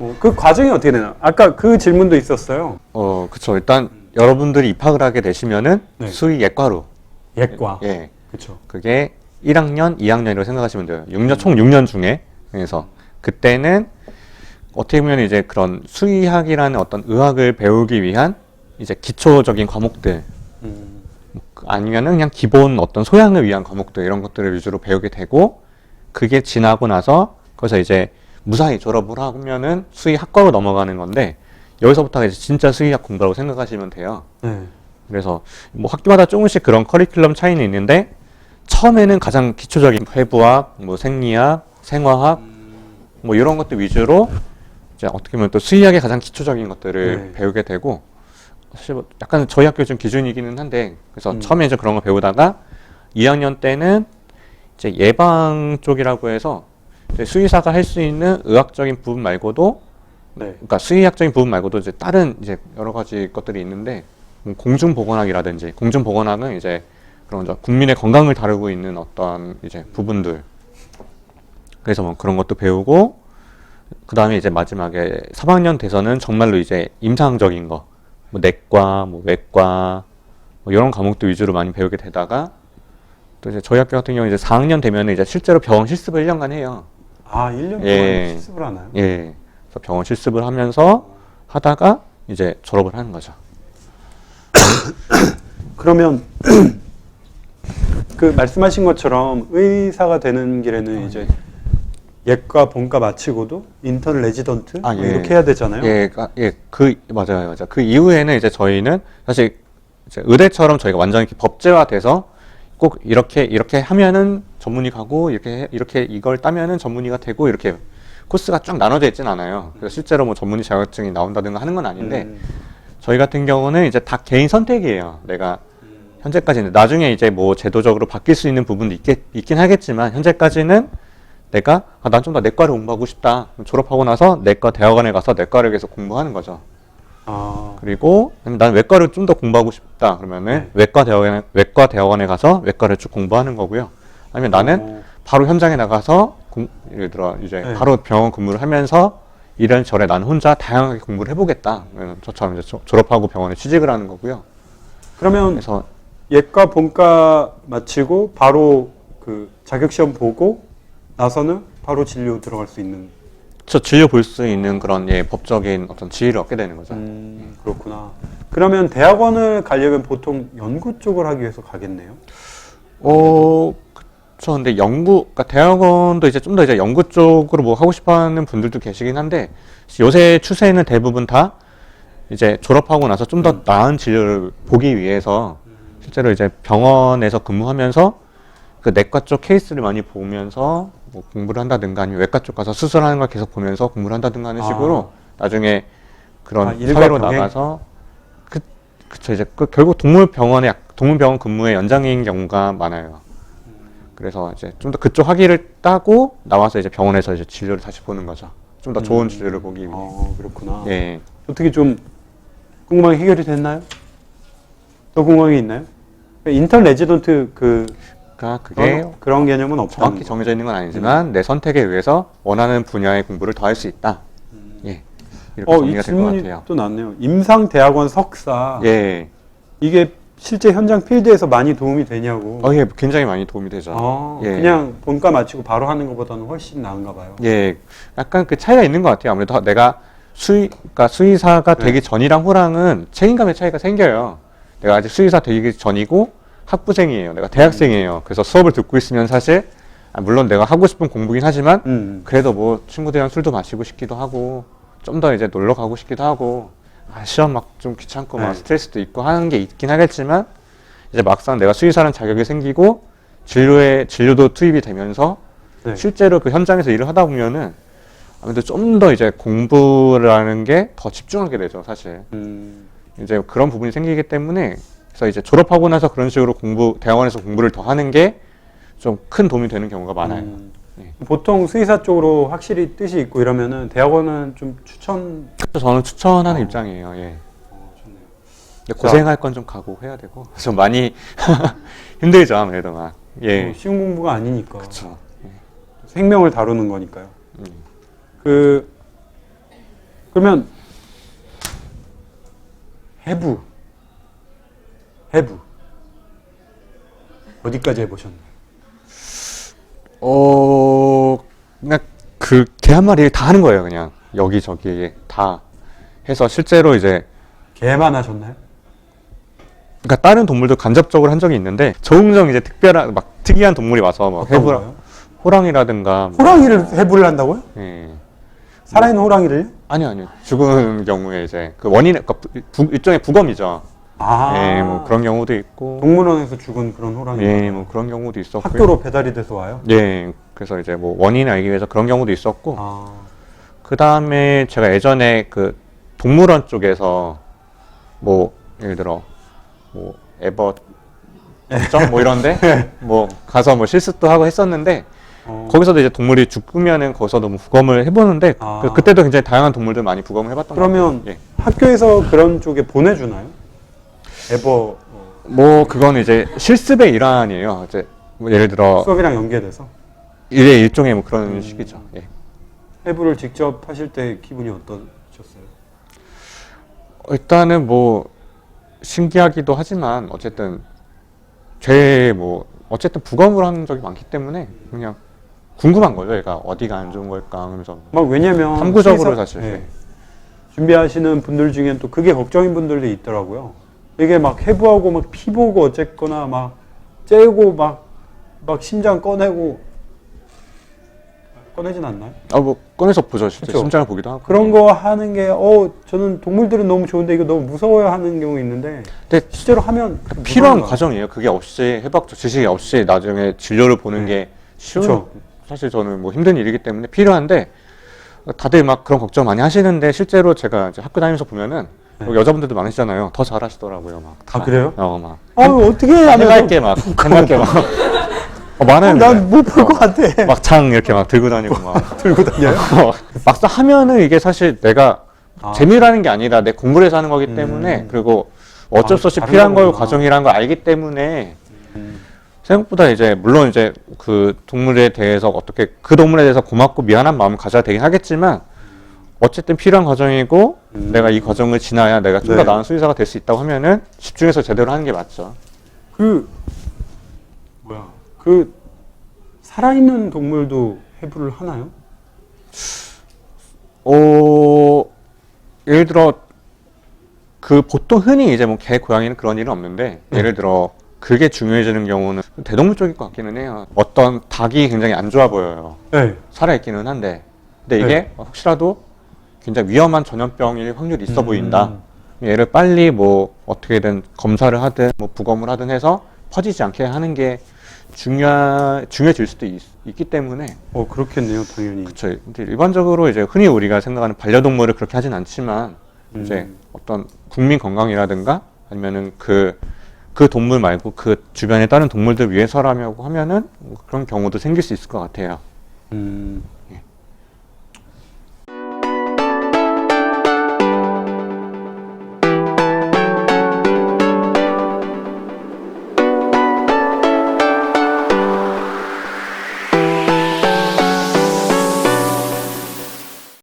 뭐 그 과정이 어떻게 되나? 아까 그 질문도 있었어요. 그쵸. 일단 여러분들이 입학을 하게 되시면은 네. 수의예과로. 예과. 예. 그렇죠. 그게 1학년, 2학년이라고 생각하시면 돼요. 6년, 총 6년 중에. 그래서 그때는 어떻게 보면 이제 그런 수의학이라는 어떤 의학을 배우기 위한 이제 기초적인 과목들 아니면은 그냥 기본 어떤 소양을 위한 과목들 이런 것들을 위주로 배우게 되고 그게 지나고 나서 거기서 이제 무사히 졸업을 하면은 수의학과로 넘어가는 건데 여기서부터가 이제 진짜 수의학 공부라고 생각하시면 돼요. 네. 그래서 뭐 학교마다 조금씩 그런 커리큘럼 차이는 있는데 처음에는 가장 기초적인 회부학, 뭐 생리학, 생화학 뭐 이런 것들 위주로 이제 어떻게 보면 또 수의학의 가장 기초적인 것들을 네. 배우게 되고 사실 뭐 약간 저희 학교 좀 기준이기는 한데 그래서 처음에 이제 그런 거 배우다가 2학년 때는 이제 예방 쪽이라고 해서 이제 수의사가 할 수 있는 의학적인 부분 말고도 네. 그러니까 수의학적인 부분 말고도 이제 다른 이제 여러 가지 것들이 있는데 공중보건학이라든지 공중보건학은 이제 그런 국민의 건강을 다루고 있는 어떤 이제 부분들 그래서 뭐 그런 것도 배우고 그 다음에 이제 마지막에 3학년 돼서는 정말로 이제 임상적인 거 뭐 내과, 뭐 외과 뭐 이런 과목들 위주로 많이 배우게 되다가 또 이제 저희 학교 같은 경우 이제 4학년 되면 이제 실제로 병원 실습을 1년간 해요. 아, 1년 동안 예. 실습을 하나요? 예. 그래서 병원 실습을 하면서 하다가 이제 졸업을 하는 거죠. 그러면 그 말씀하신 것처럼 의사가 되는 길에는 이제 예과, 본과 마치고도 인턴 레지던트 뭐 예. 이렇게 해야 되잖아요. 맞아요. 그 이후에는 이제 저희는 사실 이제 의대처럼 저희가 완전히 이렇게 법제화돼서 꼭 이렇게 하면은 전문의 가고 이렇게 이걸 따면은 전문의가 되고 이렇게 코스가 쭉 나눠져 있진 않아요. 그래서 실제로 뭐 전문의 자격증이 나온다든가 하는 건 아닌데 저희 같은 경우는 이제 다 개인 선택이에요. 내가 현재까지는 나중에 이제 뭐 제도적으로 바뀔 수 있는 부분도 있긴 하겠지만 현재까지는 내가 난 좀 더 내과를 공부하고 싶다. 졸업하고 나서 내과 대학원에 가서 내과를 계속 공부하는 거죠. 아, 그리고 난 외과를 좀 더 공부하고 싶다. 그러면은 외과 대학원에 가서 외과를 쭉 공부하는 거고요. 아니면 나는 바로 현장에 나가서 예를 들어 이제 네. 바로 병원 근무를 하면서 이런저런 나는 혼자 다양하게 공부를 해보겠다. 저처럼 이제 졸업하고 병원에 취직을 하는 거고요. 그러면 그래서 예과, 본과 마치고 바로 그 자격시험 보고 나서는 바로 진료 들어갈 수 있는. 저 진료 볼 수 있는 그런 법적인 어떤 지위를 얻게 되는 거죠. 그렇구나. 그러면 대학원을 가려면 보통 연구 쪽을 하기 위해서 가겠네요. 그쵸. 근데 그러니까 대학원도 이제 좀 더 이제 연구 쪽으로 뭐 하고 싶어 하는 분들도 계시긴 한데, 요새 추세는 대부분 다 이제 졸업하고 나서 좀 더 나은 진료를 보기 위해서 실제로 이제 병원에서 근무하면서 그 내과 쪽 케이스를 많이 보면서 뭐 공부를 한다든가 아니면 외과 쪽 가서 수술하는 걸 계속 보면서 공부를 한다든가 하는 식으로 나중에 그런 사회로 나가서 그쵸. 이제 결국 동물병원 근무의 연장인 경우가 많아요. 그래서 이제 좀 더 그쪽 학위를 따고 나와서 이제 병원에서 이제 진료를 다시 보는 거죠. 좀 더 좋은 진료를 보기 위해. 그렇구나. 예. 어떻게 좀 궁금한 게 해결이 됐나요? 또 궁금한 게 있나요? 인턴 레지던트 그게 그런 개념은 없다. 정확히 정해져 있는 건 아니지만 내 선택에 의해서 원하는 분야의 공부를 더 할 수 있다. 예. 이렇게 이 정리가 될 것 질문이 같아요. 또 나왔네요. 임상대학원 석사. 예. 이게 실제 현장 필드에서 많이 도움이 되냐고. 예, 굉장히 많이 도움이 되죠. 예. 그냥 본과 마치고 바로 하는 것보다는 훨씬 나은가 봐요. 예. 약간 그 차이가 있는 것 같아요. 아무래도 내가 그러니까 수의사가 되기 전이랑 후랑은 책임감의 차이가 생겨요. 내가 아직 수의사 되기 전이고 학부생이에요. 내가 대학생이에요. 그래서 수업을 듣고 있으면 사실 물론 내가 하고 싶은 공부긴 하지만 그래도 뭐 친구들이랑 술도 마시고 싶기도 하고 좀 더 이제 놀러 가고 싶기도 하고 시험 막 좀 귀찮고 막 스트레스도 있고 하는 게 있긴 하겠지만 이제 막상 내가 수의사라는 자격이 생기고 진료도 투입이 되면서 실제로 그 현장에서 일을 하다 보면은 아무래도 좀 더 이제 공부라는 게 더 집중하게 되죠, 사실. 이제 그런 부분이 생기기 때문에 그래서 이제 졸업하고 나서 그런 식으로 대학원에서 공부를 더 하는 게 좀 큰 도움이 되는 경우가 많아요. 보통 수의사 쪽으로 확실히 뜻이 있고 이러면은 대학원은 좀 저는 추천하는 입장이에요. 예. 좋네요. 근데 고생할 건 좀 각오해야 되고 좀 많이 힘들죠, 아무래도 막. 예. 쉬운 공부가 아니니까. 그렇죠. 생명을 다루는 거니까요. 그 그러면 해부 어디까지 해보셨나요? 그냥 그 개 한 마리 다 하는 거예요. 그냥 여기저기 다 해서 실제로 이제 개만 하셨나요? 그러니까 다른 동물도 간접적으로 한 적이 있는데 종종 이제 특별한 막 특이한 동물이 와서 막 어떤 해부라 거요? 호랑이라든가 뭐, 호랑이를 해부를 한다고요? 예. 살아있는 호랑이를요? 아니요 죽은 경우에 이제 그 원인 그러니까 일종의 부검이죠. 아, 예, 뭐 그런 경우도 있고 동물원에서 죽은 그런 호랑이. 예, 뭐 그런 경우도 있었고 학교로 배달이 돼서 와요? 예, 그래서 이제 뭐 원인을 알기 위해서 그런 경우도 있었고 아, 그 다음에 제가 예전에 그 동물원 쪽에서 뭐 예를 들어 뭐 에버 점 뭐 이런데 뭐 가서 뭐 실습도 하고 했었는데 거기서도 이제 동물이 죽으면은 거기서도 뭐 부검을 해보는데 아. 그때도 굉장히 다양한 동물들 많이 부검을 해봤던 것 같아요. 그러면 예. 학교에서 그런 쪽에 보내주나요? 에버 뭐 그거는 이제 실습의 일환이에요. 이제 뭐 예를 들어 수업이랑 연계돼서 일종의 뭐 그런 식이죠. 예. 해부를 직접 하실 때 기분이 어떠셨어요? 일단은 뭐 신기하기도 하지만 어쨌든 제 뭐 어쨌든 부검을 한 적이 많기 때문에 그냥 궁금한 거죠. 얘가 어디가 안 좋은 걸까 하면서 막 왜냐면 탐구적으로 수의사- 사실. 예. 준비하시는 분들 중엔 또 그게 걱정인 분들도 있더라고요. 이게 막 해부하고 막 피 보고 어쨌거나 막 째고 막 심장 꺼내진 않나요? 뭐 꺼내서 보죠. 실제 그쵸? 심장을 보기도 하고. 그런 예. 거 하는 게 저는 동물들은 너무 좋은데 이거 너무 무서워요 하는 경우 있는데 근데 실제로 하면 그렇게 필요한 무서운가? 과정이에요. 그게 없이 해박적 지식이 없이 나중에 진료를 보는 게 쉬운 그쵸. 사실 저는 뭐 힘든 일이기 때문에 필요한데 다들 막 그런 걱정 많이 하시는데 실제로 제가 이제 학교 다니면서 보면은 네. 여자분들도 많으시잖아요. 더 잘하시더라고요. 막 아, 그래요? 막 어떻게 하면 해맑게 막 해맑게 막 많은 난못 볼 것 같아. 막 창 이렇게 막 들고 다니고 막 들고 다녀요? 막상 하면은 이게 사실 내가 아. 재미라는 게 아니라 내 공부를 해서 하는 거기 때문에 그리고 어쩔 수 없이 다른 필요한 걸 거구나. 과정이라는 걸 알기 때문에 음. 생각보다 이제 물론 이제 그 동물에 대해서 어떻게 그 동물에 대해서 고맙고 미안한 마음을 가져야 되긴 하겠지만 어쨌든 필요한 과정이고 내가 이 과정을 지나야 내가 좀 더 네. 나은 수의사가 될 수 있다고 하면은 집중해서 제대로 하는 게 맞죠. 그 살아있는 동물도 해부를 하나요? 예를 들어 그 보통 흔히 이제 뭐 개, 고양이는 그런 일은 없는데 예를 들어 그게 중요해지는 경우는 대동물 쪽일 것 같기는 해요. 어떤 닭이 굉장히 안 좋아 보여요. 네. 살아있기는 한데 근데 이게 혹시라도 굉장히 위험한 전염병일 확률이 있어 보인다. 얘를 빨리 뭐 어떻게든 검사를 하든 뭐 부검을 하든 해서 퍼지지 않게 하는 게 중요해질 수도 있기 때문에 그렇겠네요, 당연히. 그쵸. 근데 일반적으로 이제 흔히 우리가 생각하는 반려동물을 그렇게 하진 않지만 이제 어떤 국민 건강이라든가 아니면은 그 동물 말고 그 주변에 다른 동물들 위해서라고 하면은 그런 경우도 생길 수 있을 것 같아요.